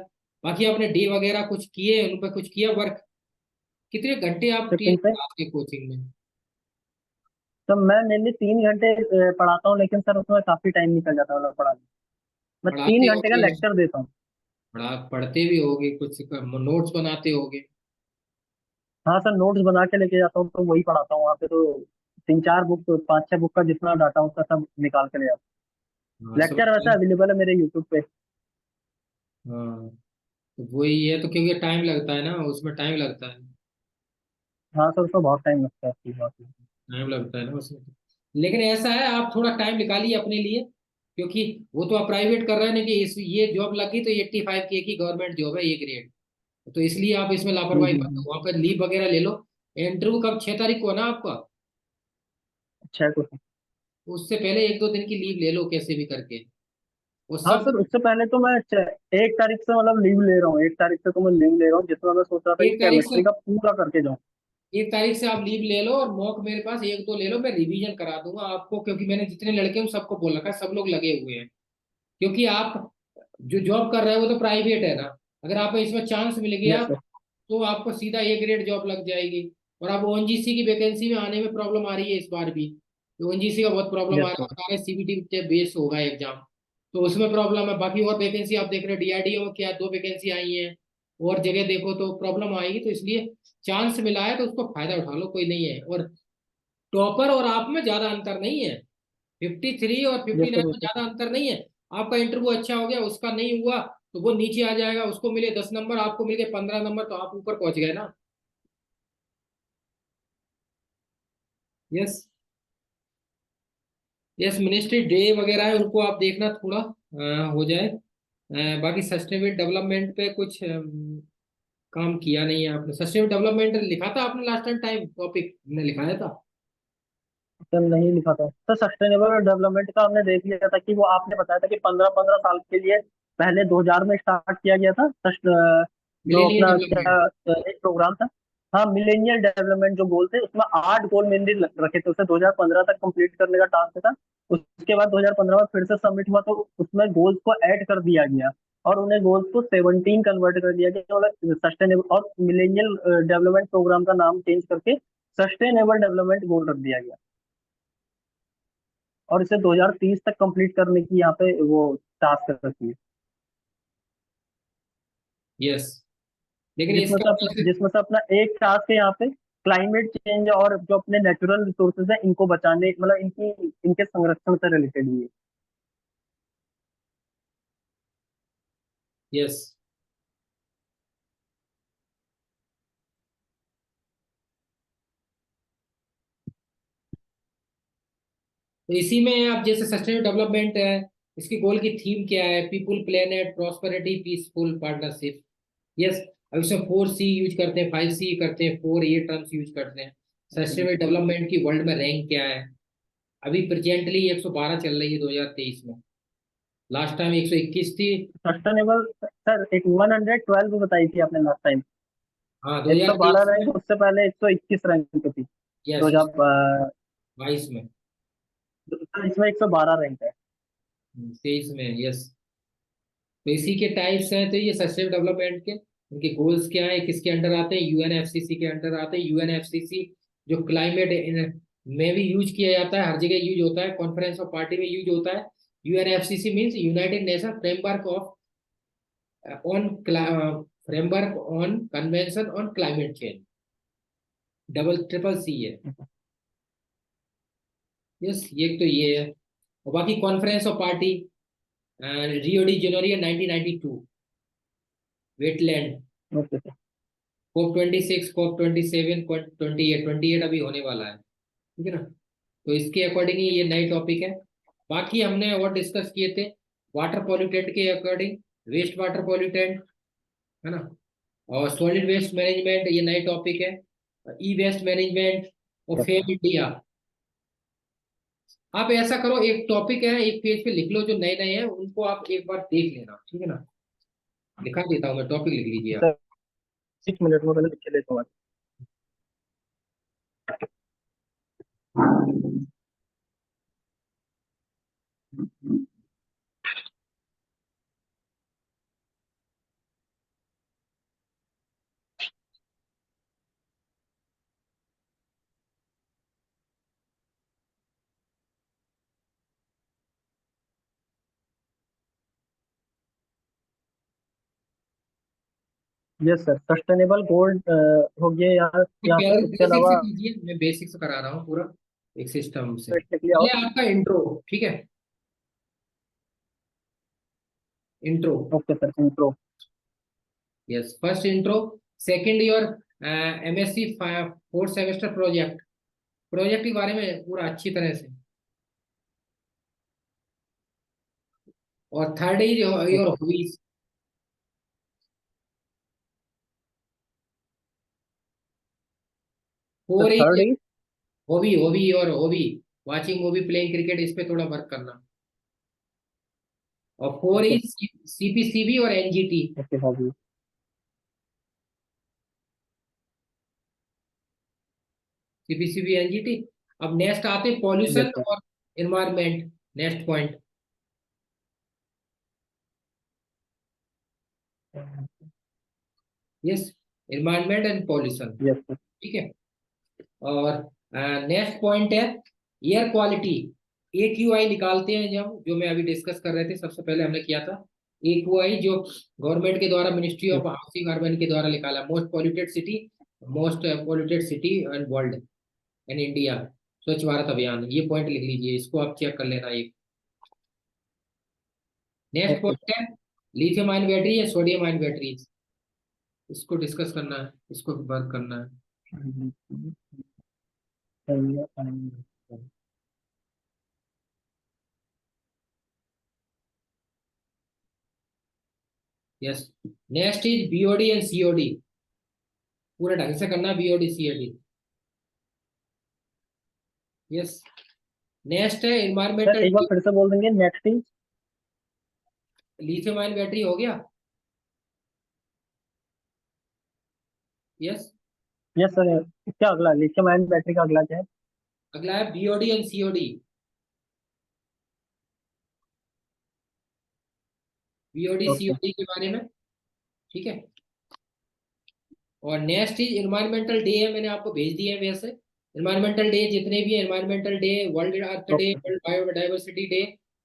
Speaker 2: बाकी आपने डे वगैरह कुछ किए, उन पर कुछ किया वर्क, कितने घंटे आप
Speaker 1: तो किन पे?
Speaker 2: पढ़ाते कोचिंग में।
Speaker 1: तो मैं मेनली 3 घंटे पढ़ाता हूँ, लेकिन सर उसमें काफी टाइम निकल जाता है मतलब पढ़ाने में। मैं
Speaker 2: पढ़ाते
Speaker 1: 3 घंटे का
Speaker 2: होगे,
Speaker 1: लेक्चर देता हूँ।
Speaker 2: पढ़ते भी होगे, कुछ नोट्स बनाते होगे।
Speaker 1: हाँ सर, नोट्स बना के लेके जाता हूँ तो वही पढ़ाता हूँ वहाँ पे। तो 3-4 बुक, 5-6 बुक का जितना डाटा उसका सब निकाल के ले आता
Speaker 2: हाँ
Speaker 1: हूँ।
Speaker 2: सब।
Speaker 1: लेक्चर वैसे अवेलेबल है मेरे यूट्यूब पे।
Speaker 2: हाँ, तो वही है, तो क्योंकि टाइम लगता है ना उसमें, टाइम लगता है,
Speaker 1: हाँ सर, उसमें बहुत टाइम लगता है इसकी बात में।
Speaker 2: टाइम लगता है ना उसमें। लेकिन ऐसा है, आप थोड़ा टाइम निकालिए अपने लिए, क्योंकि वो तो आप प्राइवेट कर रहे हैं ना, कि इस ये जॉब लगी तो 85K की गवर्नमेंट जॉब है, ये ग्रेड। तो इसलिए आप इसमें लापरवाही मत
Speaker 1: हम्म।
Speaker 2: करो, वहाँ पर लीव वगैरह ले लो। इंटरव्यू कब, 6 तारीख को है ना आपका।
Speaker 1: अच्छा है कुछ।
Speaker 2: उससे पहले 1-2 दिन की लीव ले लो कैसे भी करके, वो
Speaker 1: हाँ
Speaker 2: सब।
Speaker 1: सर, उससे पहले तो मैं 1 तारीख से मतलब लीव ले रहा हूँ, 1 तारीख से तो मैं लीव ले रहा हूँ, जिसमें मैं सोच रहा था कि
Speaker 2: 1 तारीख से,
Speaker 1: केमिस्ट्री का पूरा करके जाऊँ।
Speaker 2: 1 तारीख से आप लीव ले लो, और मॉक मेरे पास 1-2 ले लो, मैं रिवीजन करा दूंगा आपको, क्योंकि मैंने जितने लड़के हैं सबको बोल रखा है, सब लोग लगे हुए हैं। क्योंकि आप जो जॉब कर रहे हो वो तो प्राइवेट है ना, अगर आपको इसमें चांस मिल गया
Speaker 1: यस सर।
Speaker 2: तो आपको सीधा ए ग्रेड जॉब लग जाएगी। और अब ओएनजीसी की वैकेंसी में आने में प्रॉब्लम आ रही है इस बार भी, ओएनजीसी का बहुत प्रॉब्लम आ
Speaker 1: यस
Speaker 2: रहा है,
Speaker 1: सर।
Speaker 2: बता रहे सीबीटी बेस होगा एग्जाम, तो उसमें प्रॉब्लम है। बाकी और वैकेंसी आप देख रहे हो, डीआरडीओ में क्या 2 वैकेंसी आई हैं, और जगह देखो तो प्रॉब्लम आएगी। तो इसलिए चांस मिला है तो उसको फायदा उठा लो, कोई नहीं है। और टॉपर और आप में ज्यादा अंतर नहीं है, 53 और फिफ्टी
Speaker 1: यस
Speaker 2: नाइन
Speaker 1: सर, वो
Speaker 2: में
Speaker 1: तो।
Speaker 2: ज्यादा अंतर नहीं है। आपका इंटरव्यू अच्छा हो गया, उसका नहीं हुआ तो वो नीचे आ जाएगा, उसको मिले 10 नंबर, आपको मिल गए 15 नंबर, तो आप ऊपर पहुंच गए ना। यस। यस, मिनिस्ट्री डे वगैरह है, उनको आप देखना थोड़ा हो जाए। बाकी सस्टेनेबल डेवलपमेंट पे कुछ काम किया नहीं है आपने। सस्टेनेबल डेवलपमेंट लिखा था आपने लास्ट टाइम, टॉपिक हमने लिखाया था।
Speaker 1: सर नहीं लिखा था सर। सस्टेनेबल डेवलपमेंट का हमने देख लिया था कि वो आपने बताया था कि 15-15 साल के लिए पहले 2000 में स्टार्ट किया गया था। जो
Speaker 2: मिलेनियम
Speaker 1: अपना क्या
Speaker 2: डेवलपमेंट।
Speaker 1: एक प्रोग्राम था। हाँ, मिलेनियल डेवलपमेंट जो गोल थे उसमें 8 गोल मेनली रखे थे। उसे 2015 तक कंप्लीट करने का टास्क था। उसके बाद 2015 में फिर से सबमिट हुआ तो उसमें गोल्स को ऐड कर दिया गया और उन्हें गोल्स को 17 कन्वर्ट कर दिया गया। मतलब सस्टेनेबल और मिलेनियल डेवलपमेंट प्रोग्राम का नाम चेंज करके सस्टेनेबल डेवलपमेंट गोल रख दिया गया और इसे 2030 तक कंप्लीट करने की यहाँ पे वो टास्क रखी है।
Speaker 2: यस, लेकिन इसका
Speaker 1: जिसमें से अपना एक टास्क है यहाँ पे क्लाइमेट चेंज और जो अपने नेचुरल रिसोर्सेज है इनको बचाने, मतलब इनके संरक्षण से रिलेटेड ही है।
Speaker 2: यस, तो इसी में आप जैसे सस्टेनेबल डेवलपमेंट है, इसकी गोल की थीम क्या है? People, planet, prosperity, peaceful, partnership. Yes. अब इसमें 4C यूज करते हैं, 5C करते हैं, 4 ये टर्म्स यूज करते हैं। सस्टेनेबल डेवलपमेंट की वर्ल्ड में रैंक क्या है? अभी प्रेजेंटली 112 चल रही है 2023 में। लास्ट टाइम 121 थी।
Speaker 1: सस्टेनेबल सर एक 112 बताई थी आपने लास्ट टाइम।
Speaker 2: हाँ,
Speaker 1: 112
Speaker 2: 2023 में।
Speaker 1: रैंक, उससे पहले 121 रैंक पे थी। दो
Speaker 2: यस, इस
Speaker 1: हजार
Speaker 2: 22 में।
Speaker 1: इसमें 112 रैंक है।
Speaker 2: 23 में। यस। तो इसी के टाइप्स हैं। तो ये सस्टेनेबल डेवलपमेंट के उनके गोल्स क्या है, किसके अंडर आते हैं? यूएनएफसीसी के अंडर आते हैं। यूएनएफसीसी जो क्लाइमेट में भी यूज किया जाता है, हर जगह यूज होता है, कॉन्फ्रेंस ऑफ पार्टी में यूज होता है। UNFCC means united nation framework of on framework on convention on climate change. Double triple C है। यस, ये तो ये है। और बाकी conference of party Rio de Janeiro 1992, wetland,
Speaker 1: okay sir.
Speaker 2: COP 26, COP 27, COP 28 अभी होने वाला है। ठीक है ना? तो इसके अकॉर्डिंग ही ये नई टॉपिक है। बाकी हमने और डिस्कस किए थे वाटर पॉल्यूटेंट के अकॉर्डिंग, वेस्ट वाटर पॉल्यूटेंट, है ना? और सॉलिड वेस्ट मैनेजमेंट, ये नई टॉपिक है। ई वेस्ट मैनेजमेंट और फेम इंडिया। आप ऐसा करो, एक टॉपिक है एक पेज पे लिख लो, जो नए नए हैं उनको आप एक बार देख लेना, ठीक है ना? लिखा देता हूँ मैं, टॉपिक लिख लीजिए आप।
Speaker 1: सर 6 मिनट में पहले लिख के लेता हूँ। यस सर, सस्टेनेबल गोल्ड हो गया यहाँ यहाँ पे।
Speaker 2: पहले
Speaker 1: उसके
Speaker 2: बेसिक से
Speaker 1: अलावा
Speaker 2: कीजिए, मैं बेसिक से करा रहा हूँ पूरा, एक सिस्टम से।
Speaker 1: लिख लिया
Speaker 2: पहले
Speaker 1: और
Speaker 2: आपका इंट्रो, ठीक है? Intro.
Speaker 1: Okay sir intro.
Speaker 2: Yes, first intro. Second year MSc 4th semester project, project के बारे में पूरा अच्छी तरह से। और third is your hobbies.
Speaker 1: Sir
Speaker 2: four is
Speaker 1: third is
Speaker 2: hobby, hobby और hobby, watching movie, playing cricket, इस पे थोड़ा वर्क करना। और फोर
Speaker 1: ओके।
Speaker 2: इज सीपीसीबी और NGT.
Speaker 1: Okay hobby.
Speaker 2: CPCB NGT. अब नेक्स्ट आते
Speaker 1: यस
Speaker 2: पॉल्यूशन
Speaker 1: सर।
Speaker 2: और environment, next point. Yes, environment and pollution.
Speaker 1: Yes sir.
Speaker 2: ठीक है। और नेक्स्ट पॉइंट है एयर क्वालिटी। AQI निकालते हैं जब, जो मैं अभी डिस्कस कर रहे थे, सबसे पहले हमने किया था। AQI जो गवर्नमेंट के द्वारा, मिनिस्ट्री ऑफ हाउसिंग अर्बन के द्वारा निकाला, most polluted city and world and India, स्वच्छ भारत अभियान। ये पॉइंट लिख लीजिए, इसको आप चेक कर लेना एक। नेक्स्ट
Speaker 1: ओके
Speaker 2: पॉइंट है लिथियम आयन बैटरी या सोडियम आयन बैटरीज। इसको डिस्कस करना है, इसको वर्क करना है।
Speaker 1: Sir.
Speaker 2: Yes. Next is BOD and COD, पूरे ढंग से करना बीओडी सीओडी। यस। नेक्स्ट है
Speaker 1: सर
Speaker 2: एनवायरमेंटल।
Speaker 1: एक बार फिर से बोल देंगे next is.
Speaker 2: Lithium ion battery हो गया। यस।
Speaker 1: Yes sir. क्या अगला लिथियम आयन बैटरी का अगला क्या है?
Speaker 2: अगला है BOD and COD. BOD
Speaker 1: okay.
Speaker 2: COD के बारे में, ठीक है। और नेक्स्ट इज एनवायरमेंटल डे है, मैंने आपको भेज दिया है वैसे। एनवायरमेंटल डे जितने भी environmental day, world earth day,
Speaker 1: okay
Speaker 2: world biodiversity day,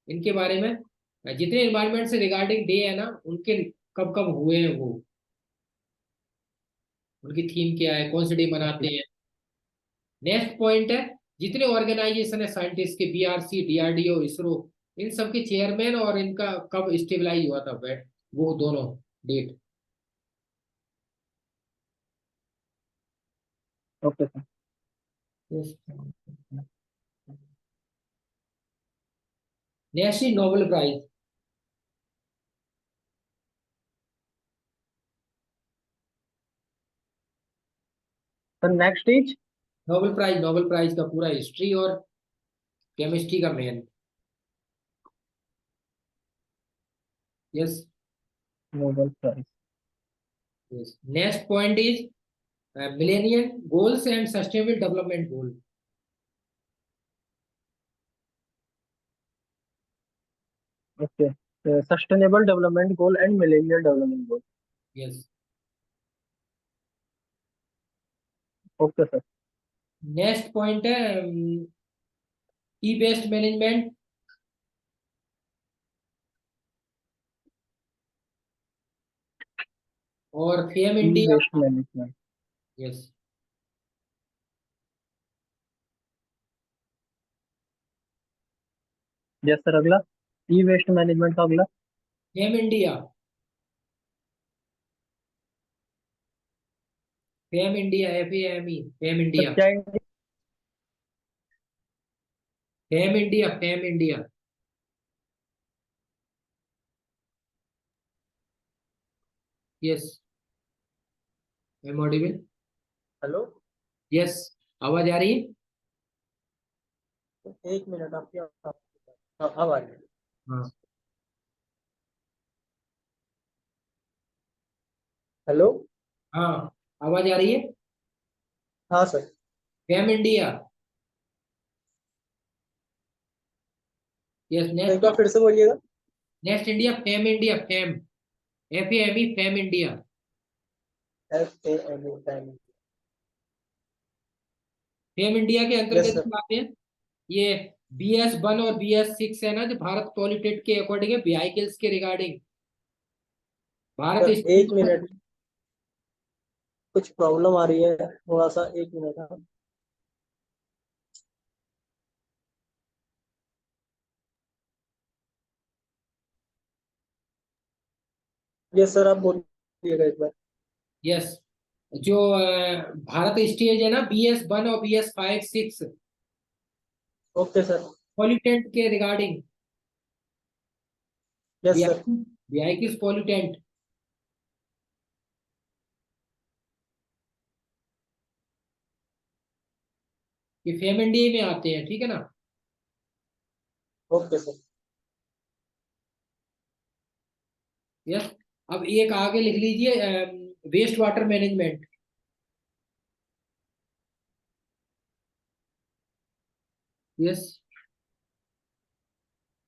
Speaker 2: इनके बारे में, जितने एनवायरमेंट से रिगार्डिंग डे है ना, उनके कब कब हुए हैं वो, उनकी थीम क्या है, कौन से डे मनाते
Speaker 1: ओके
Speaker 2: हैं। नेक्स्ट पॉइंट है, जितने ऑर्गेनाइजेशन है साइंटिस्ट के, बीआरसी, डीआरडीओ, इसरो, इन सब के चेयरमैन और इनका कब स्टेबलाइज हुआ था वो दोनों date.
Speaker 1: Okay sir.
Speaker 2: Next is Nobel prize.
Speaker 1: Sir next is.
Speaker 2: Nobel prize का पूरा हिस्ट्री और केमिस्ट्री का main. Yes.
Speaker 1: Nobel prize.
Speaker 2: Yes. Next point is millennium goals and sustainable development goal.
Speaker 1: Okay. Sustainable development goal and millennial development goal.
Speaker 2: Yes.
Speaker 1: Okay sir.
Speaker 2: Next point है e waste management और FAME
Speaker 1: e
Speaker 2: India.
Speaker 1: Waste management.
Speaker 2: Yes.
Speaker 1: Yes sir अगला। E waste management का अगला।
Speaker 2: FAME India. FAME India, FAME, FAME
Speaker 1: sir
Speaker 2: India.
Speaker 1: क्या
Speaker 2: FAME India, FAME India. Yes. Am audible.
Speaker 1: Hello.
Speaker 2: Yes. आवाज आ रही है।
Speaker 1: एक मिनट आपकी हाँ, अब आ रही है।
Speaker 2: हाँ।
Speaker 1: हेलो।
Speaker 2: हाँ, आवाज आ रही है।
Speaker 1: हाँ सर।
Speaker 2: Fame India. यस।
Speaker 1: एक
Speaker 2: नेक्स्ट।
Speaker 1: बार फिर से बोलिएगा।
Speaker 2: Next India, FAME India, fame, FAME, fame India.
Speaker 1: FAME।
Speaker 2: Fame India के
Speaker 1: यस
Speaker 2: अंतर्गत
Speaker 1: सर।
Speaker 2: क्या आते हैं ये, BS1 और BS6 है ना, जो भारत पॉलिटेट के अकॉर्डिंग है, व्हीकल्स के रिगार्डिंग, भारत
Speaker 1: सर एक
Speaker 2: स्टेट।
Speaker 1: मिनट, कुछ प्रॉब्लम आ रही है थोड़ा सा, एक मिनट हाँ। यस सर आप बोलिएगा एक बार।
Speaker 2: यस। जो भारत स्टेज है ना, BS1 और BS5 6,
Speaker 1: ओके सर।
Speaker 2: पॉलिटेंट के regarding,
Speaker 1: yes sir.
Speaker 2: Vehicles pollutant, ये फेम इंडिया में आते हैं, ठीक है ना।
Speaker 1: Okay sir.
Speaker 2: यस। अब एक आगे लिख लीजिए, waste water management. Yes.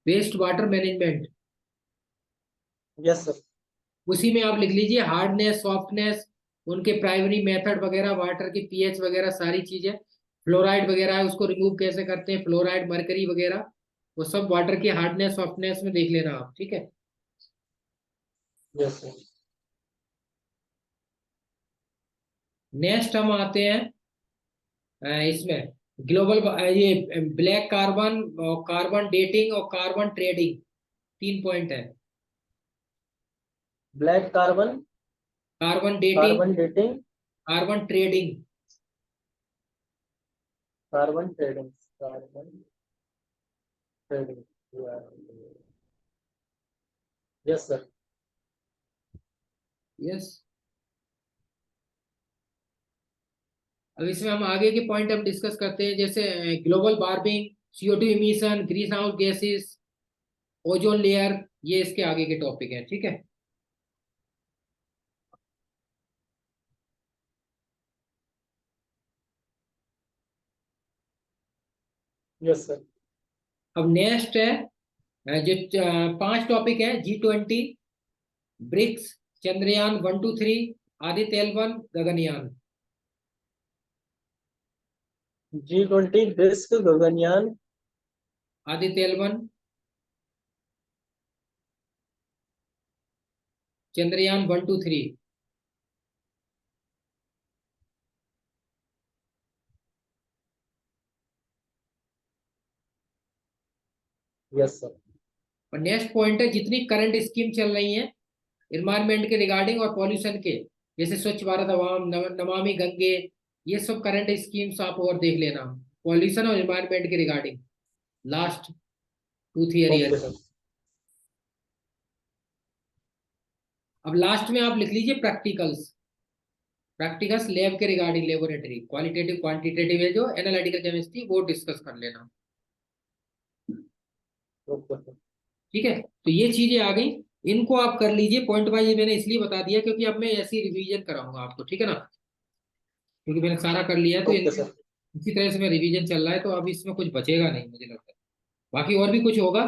Speaker 2: Waste water management,
Speaker 1: yes sir.
Speaker 2: उसी में आप लिख लीजिए हार्डनेस, सॉफ्टनेस, उनके प्राइमरी मेथड वगैरह, वाटर की पीएच वगैरह सारी चीजें, फ्लोराइड वगैरह है उसको रिमूव कैसे करते हैं, फ्लोराइड, मरकरी वगैरह, वो सब वाटर की हार्डनेस, सॉफ्टनेस में देख लेना आप, ठीक है।
Speaker 1: Yes sir.
Speaker 2: नेक्स्ट हम आते हैं इसमें ग्लोबल, ये ब्लैक कार्बन और कार्बन डेटिंग और कार्बन ट्रेडिंग, 3 पॉइंट है।
Speaker 1: Black carbon,
Speaker 2: carbon dating,
Speaker 1: carbon dating,
Speaker 2: carbon trading.
Speaker 1: Carbon trading, carbon trading. Yes sir.
Speaker 2: Yes. अब इसमें हम आगे के पॉइंट हम डिस्कस करते हैं, जैसे global warming, CO2 emission, green house gases, ozone layer, ये इसके आगे के टॉपिक है, ठीक है।
Speaker 1: Yes sir.
Speaker 2: अब नेक्स्ट है जो 5 टॉपिक है: G20, BRICS, Chandrayaan 1 2 3, Aditya L1, Gaganyaan.
Speaker 1: G20, डिस्क, Gaganyaan.
Speaker 2: Aditya L1, Chandrayaan 1 2 3।
Speaker 1: Yes sir.
Speaker 2: और नेक्स्ट पॉइंट है, जितनी करंट स्कीम चल रही है इन्वायरमेंट के रिगार्डिंग और पॉल्यूशन के, जैसे स्वच्छ भारत अभियान, नमामि गंगे, ये सब करंट स्कीम्स आप और देख लेना, पॉल्यूशन और इन्वायरमेंट के regarding, last 2 3
Speaker 1: okay
Speaker 2: year.
Speaker 1: Sir.
Speaker 2: अब लास्ट में आप लिख लीजिए प्रैक्टिकल्स, प्रैक्टिकल्स लैब के रिगार्डिंग, लेबोरेटरी, क्वालिटेटिव क्वांटिटेटिव है जो एनालिटिकल केमिस्ट्री, वो डिस्कस कर लेना।
Speaker 1: Okay sir.
Speaker 2: ठीक है, तो ये चीजें आ गई, इनको आप कर लीजिए पॉइंट वाइज। मैंने इसलिए बता दिया क्योंकि अब मैं ऐसी रिवीजन कराऊंगा आपको, ठीक है ना, क्योंकि मैंने सारा कर लिया है तो
Speaker 1: ओके सर।
Speaker 2: इसी तरह से मैं रिवीजन चल रहा है, तो अब इसमें कुछ बचेगा नहीं मुझे लगता है। बाकी और भी कुछ होगा,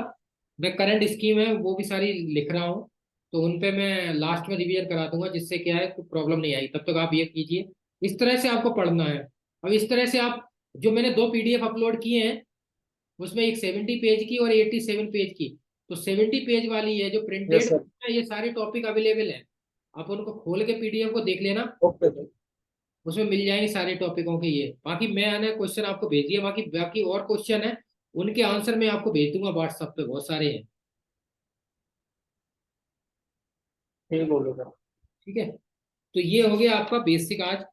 Speaker 2: मैं करंट स्कीम है वो भी सारी लिख रहा हूँ, तो उन पे मैं लास्ट में रिवीजन करा दूंगा, जिससे क्या है कोई प्रॉब्लम नहीं आई। तब तक आप ये कीजिए, इस तरह से आपको पढ़ना है। अब इस तरह से आप, जो मैंने 2 PDF अपलोड किए हैं, उसमें एक 70 पेज की और 87 पेज की, तो 70 पेज वाली है जो
Speaker 1: यस
Speaker 2: प्रिंटेड,
Speaker 1: सर।
Speaker 2: ये सारे टॉपिक अवेलेबल है, आप उनको खोल के PDF को देख लेना,
Speaker 1: ओके सर।
Speaker 2: उसमें मिल जाएंगे सारे टॉपिकों के ये। बाकी मैंने क्वेश्चन आपको भेज दिया, बाकी बाकी और क्वेश्चन है उनके आंसर मैं आपको भेज दूंगा व्हाट्सएप पे, बहुत सारे हैं।
Speaker 1: ठीक बोलो सर।
Speaker 2: ठीक है, तो ये हो गया आपका बेसिक आज,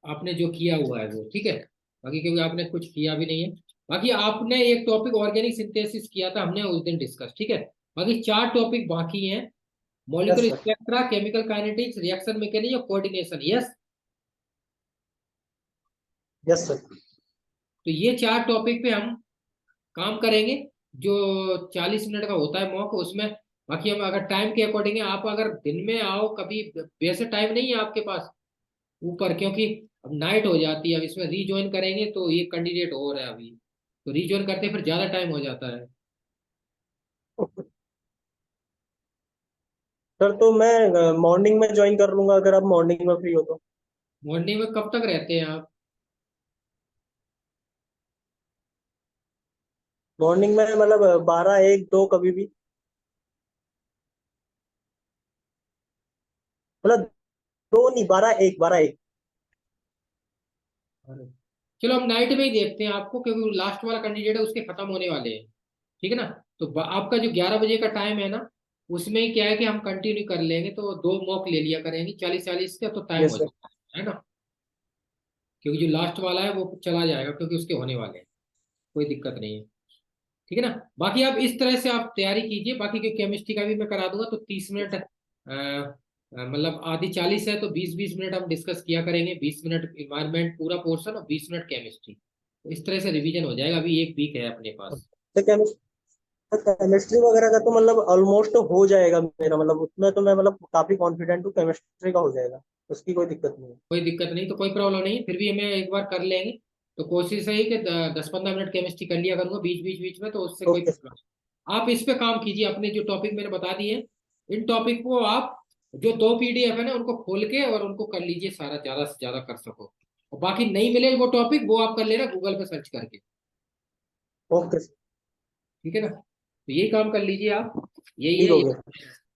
Speaker 2: आपने जो किया हुआ है वो, ठीक है। बाकी क्योंकि आपने कुछ किया भी नहीं है, बाकी आपने एक टॉपिक ऑर्गेनिक सिंथेसिस किया था हमने उस दिन डिस्कस, ठीक है। बाकी 4 टॉपिक बाकी हैं:
Speaker 1: yes
Speaker 2: molecular
Speaker 1: sir.
Speaker 2: Spectra, chemical kinetics, reaction mechanism और कोऑर्डिनेशन। Yes,
Speaker 1: yes sir.
Speaker 2: तो ये 4 टॉपिक पे हम काम करेंगे, जो 40 मिनट का होता है मॉक उसमें। बाकी हम अगर टाइम के अकॉर्डिंग है, आप अगर दिन में आओ कभी, वैसे टाइम नहीं है आपके पास ऊपर, क्योंकि अब नाइट हो जाती है, अब इसमें रीज्वाइन करेंगे तो ये कैंडिडेट हो रहा है अभी, तो रीज्वाइन करते फिर ज्यादा टाइम हो जाता है।
Speaker 1: सर तो मैं मॉर्निंग में ज्वाइन कर लूंगा अगर आप मॉर्निंग में फ्री हो तो।
Speaker 2: मॉर्निंग में कब तक रहते हैं आप?
Speaker 1: मॉर्निंग में मतलब 12 1 2 कभी भी, मतलब 2 नहीं, 12 1 12 1।
Speaker 2: अरे, चलो हम नाइट में ही देखते हैं आपको, क्योंकि लास्ट वाला कैंडिडेट है उसके खत्म होने वाले हैं, ठीक है ना। तो आपका जो 11 बजे का टाइम है ना, उसमें ही क्या है कि हम कंटिन्यू कर लेंगे, तो 2 मॉक ले लिया करेंगे 40 40 का, तो टाइम
Speaker 1: यस
Speaker 2: हो
Speaker 1: सर।
Speaker 2: जाता है ना। क्योंकि जो लास्ट वाला है वो चला जाएगा, क्योंकि उसके होने वाले हैं, कोई दिक्कत नहीं है, ठीक है ना। बाकी आप इस तरह से आप तैयारी कीजिए, बाकी की केमिस्ट्री का भी मैं करा दूंगा, तो 30 मिनट मतलब आधी 40 है, तो 20 20 मिनट हम डिस्कस किया करेंगे, 20 मिनट इन्वायरमेंट पूरा पोर्शन और 20 मिनट केमिस्ट्री, तो इस तरह से रिवीजन हो जाएगा। अभी एक वीक है अपने पास।
Speaker 1: तो केमिस्ट्री वगैरह का तो मतलब ऑलमोस्ट हो जाएगा मेरा, मतलब उसमें तो मैं मतलब काफी कॉन्फिडेंट हूँ, केमिस्ट्री का हो जाएगा, उसकी कोई दिक्कत नहीं है।
Speaker 2: कोई दिक्कत नहीं, तो कोई प्रॉब्लम नहीं, फिर भी हमें एक बार कर लेंगे। तो कोशिश है कि 10 15 मिनट केमिस्ट्री कर लिया करूंगा बीच बीच बीच में, तो उससे कोई
Speaker 1: ओके।
Speaker 2: प्रॉब्लम नहीं। आप इस पे काम कीजिए, अपने जो टॉपिक मैंने बता दिए, इन टॉपिक को आप, जो 2 PDF है ना उनको खोल के और उनको कर लीजिए सारा, ज्यादा से ज्यादा कर सको। और बाकी नहीं मिले वो टॉपिक, वो आप कर लेना गूगल पे सर्च करके,
Speaker 1: ओके।
Speaker 2: ठीक है ना। तो यही काम कर लीजिए आप, यही
Speaker 1: ठीक
Speaker 2: है
Speaker 1: हो
Speaker 2: ये।
Speaker 1: गया।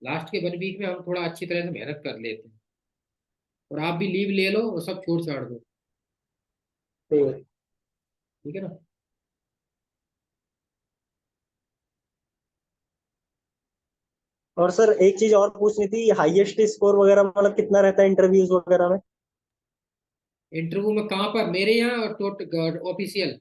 Speaker 2: लास्ट के 1 वीक में हम थोड़ा अच्छी तरह से मेहनत कर लेते हैं, और आप भी लीव ले लो और सब छोड़ छाड़ दो,
Speaker 1: ठीक है।
Speaker 2: ठीक है ना।
Speaker 1: और सर एक चीज और पूछनी थी, हाईएस्ट स्कोर वगैरह मतलब कितना रहता है इंटरव्यूज वगैरह में?
Speaker 2: इंटरव्यू में कहाँ पर, मेरे यहाँ और टोट ऑफिशियल?